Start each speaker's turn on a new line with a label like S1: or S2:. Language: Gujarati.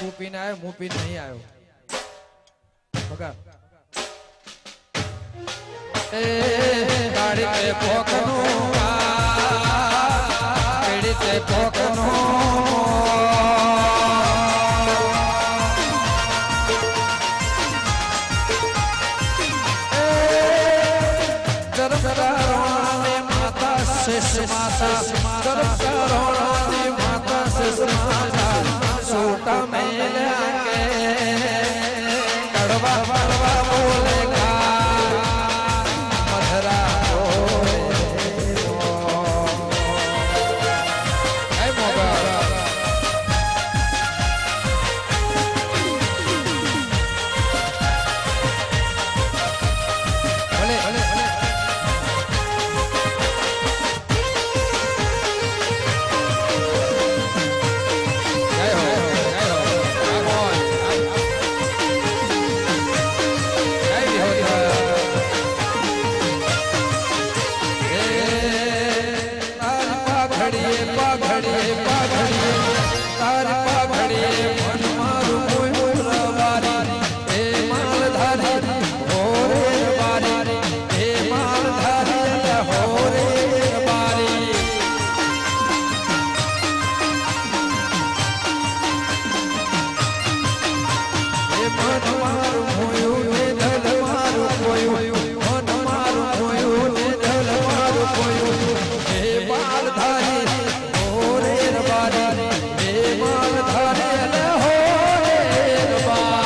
S1: તું પીને આવ્યો હું પીને નહીં આવ્યો બગા એ ગાડી તે પોકનું ગાડી તે પોકનું माता सूटा मेले कड़वा कड़वा बोलेगा मधुरा Mama